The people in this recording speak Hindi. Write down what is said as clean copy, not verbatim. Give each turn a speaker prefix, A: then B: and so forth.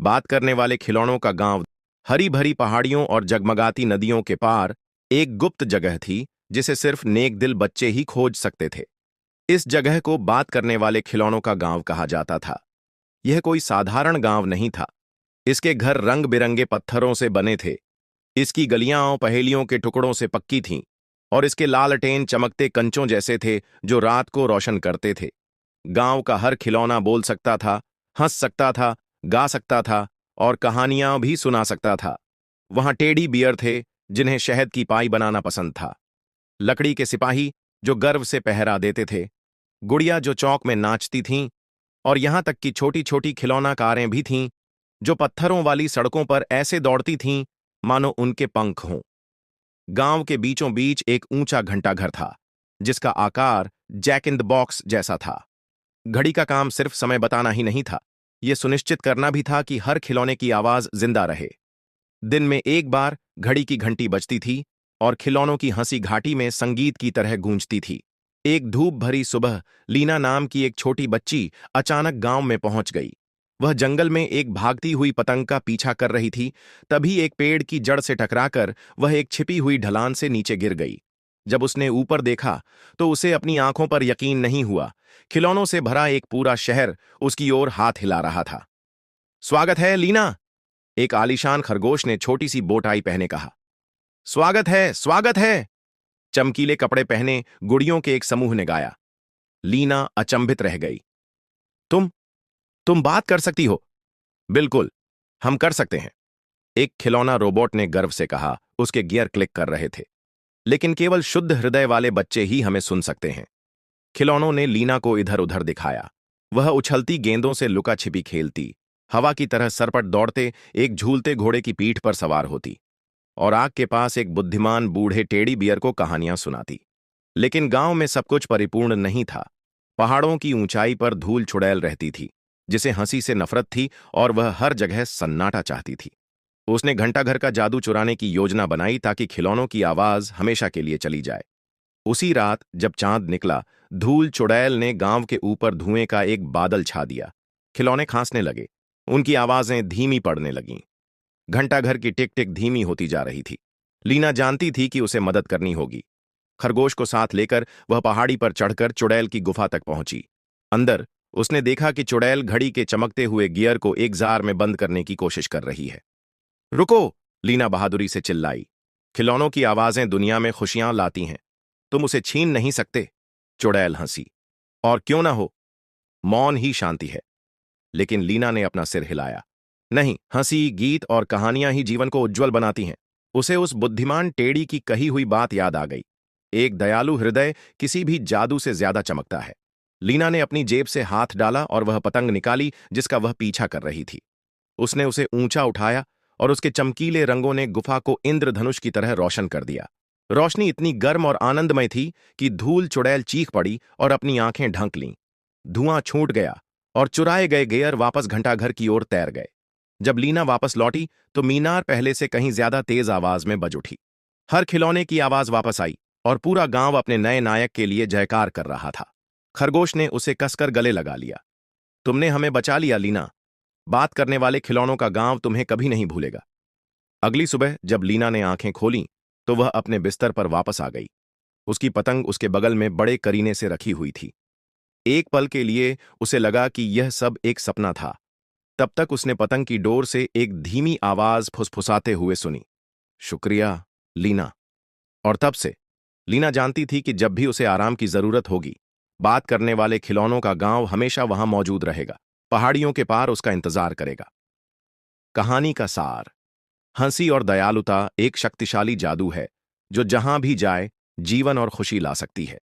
A: बात करने वाले खिलौनों का गांव हरी भरी पहाड़ियों और जगमगाती नदियों के पार एक गुप्त जगह थी जिसे सिर्फ नेक दिल बच्चे ही खोज सकते थे। इस जगह को बात करने वाले खिलौनों का गांव कहा जाता था। यह कोई साधारण गांव नहीं था। इसके घर रंग बिरंगे पत्थरों से बने थे। इसकी गलियां पहेलियों के टुकड़ों से पक्की थीं और इसके लालटेन चमकते कंचों जैसे थे जो रात को रोशन करते थे। गांव का हर खिलौना बोल सकता था, हंस सकता था, गा सकता था और कहानियां भी सुना सकता था। वहां टेडी बियर थे जिन्हें शहद की पाई बनाना पसंद था, लकड़ी के सिपाही जो गर्व से पहरा देते थे, गुड़िया जो चौक में नाचती थीं और यहां तक कि छोटी छोटी खिलौना कारें भी थीं जो पत्थरों वाली सड़कों पर ऐसे दौड़ती थीं मानो उनके पंख हों। गांव के बीचों बीच एक ऊंचा घंटाघर था जिसका आकार जैक इन द बॉक्स जैसा था। घड़ी का काम सिर्फ समय बताना ही नहीं था, यह सुनिश्चित करना भी था कि हर खिलौने की आवाज जिंदा रहे। दिन में एक बार घड़ी की घंटी बजती थी और खिलौनों की हंसी घाटी में संगीत की तरह गूंजती थी। एक धूप भरी सुबह लीना नाम की एक छोटी बच्ची अचानक गांव में पहुंच गई। वह जंगल में एक भागती हुई पतंग का पीछा कर रही थी। तभी एक पेड़ की जड़ से टकराकर वह एक छिपी हुई ढलान से नीचे गिर गई। जब उसने ऊपर देखा तो उसे अपनी आंखों पर यकीन नहीं हुआ। खिलौनों से भरा एक पूरा शहर उसकी ओर हाथ हिला रहा था। स्वागत है लीना, एक आलीशान खरगोश ने छोटी सी बोटाई पहने कहा। स्वागत है, स्वागत है, चमकीले कपड़े पहने गुड़ियों के एक समूह ने गाया। लीना अचंभित रह गई। तुम तुम बात कर सकती हो? बिल्कुल, हम कर सकते हैं, एक खिलौना रोबोट ने गर्व से कहा। उसके गियर क्लिक कर रहे थे। लेकिन केवल शुद्ध हृदय वाले बच्चे ही हमें सुन सकते हैं। खिलौनों ने लीना को इधर उधर दिखाया। वह उछलती गेंदों से लुका छिपी खेलती, हवा की तरह सरपट दौड़ते एक झूलते घोड़े की पीठ पर सवार होती और आग के पास एक बुद्धिमान बूढ़े टेडी बियर को कहानियां सुनाती। लेकिन गांव में सब कुछ परिपूर्ण नहीं था। पहाड़ों की ऊंचाई पर धूल चुड़ैल रहती थी जिसे हंसी से नफरत थी और वह हर जगह सन्नाटा चाहती थी। उसने घंटाघर का जादू चुराने की योजना बनाई ताकि खिलौनों की आवाज हमेशा के लिए चली जाए। उसी रात जब चांद निकला, धूल चुड़ैल ने गांव के ऊपर धुएं का एक बादल छा दिया। खिलौने खांसने लगे, उनकी आवाजें धीमी पड़ने लगीं। घंटाघर की टिक टिक धीमी होती जा रही थी। लीना जानती थी कि उसे मदद करनी होगी। खरगोश को साथ लेकर वह पहाड़ी पर चढ़कर चुड़ैल की गुफा तक पहुंची। अंदर उसने देखा कि चुड़ैल घड़ी के चमकते हुए गियर को एक जार में बंद करने की कोशिश कर रही है। रुको, लीना बहादुरी से चिल्लाई। खिलौनों की आवाजें दुनिया में खुशियां लाती हैं, तुम उसे छीन नहीं सकते। चुड़ैल हंसी। और क्यों ना हो, मौन ही शांति है। लेकिन लीना ने अपना सिर हिलाया। नहीं, हंसी, गीत और कहानियां ही जीवन को उज्जवल बनाती हैं। उसे उस बुद्धिमान टेढ़ी की कही हुई बात याद आ गई। एक दयालु हृदय किसी भी जादू से ज्यादा चमकता है। लीना ने अपनी जेब से हाथ डाला और वह पतंग निकाली जिसका वह पीछा कर रही थी। उसने उसे ऊंचा उठाया और उसके चमकीले रंगों ने गुफा को इंद्रधनुष की तरह रोशन कर दिया। रोशनी इतनी गर्म और आनंदमय थी कि धूल चुड़ैल चीख पड़ी और अपनी आंखें ढंक लीं। धुआं छूट गया और चुराए गए गियर वापस घंटाघर की ओर तैर गए। जब लीना वापस लौटी तो मीनार पहले से कहीं ज्यादा तेज आवाज में बज उठी। हर खिलौने की आवाज वापस आई और पूरा गांव अपने नए नायक के लिए जयकार कर रहा था। खरगोश ने उसे कसकर गले लगा लिया। तुमने हमें बचा लिया लीना, बात करने वाले खिलौनों का गांव तुम्हें कभी नहीं भूलेगा। अगली सुबह जब लीना ने आंखें खोलीं तो वह अपने बिस्तर पर वापस आ गई। उसकी पतंग उसके बगल में बड़े करीने से रखी हुई थी। एक पल के लिए उसे लगा कि यह सब एक सपना था। तब तक उसने पतंग की डोर से एक धीमी आवाज फुसफुसाते हुए सुनी, शुक्रिया लीना। और तब से लीना जानती थी कि जब भी उसे आराम की जरूरत होगी, बात करने वाले खिलौनों का गांव हमेशा वहां मौजूद रहेगा, पहाड़ियों के पार उसका इंतजार करेगा। कहानी का सार: हंसी और दयालुता एक शक्तिशाली जादू है जो जहां भी जाए जीवन और खुशी ला सकती है।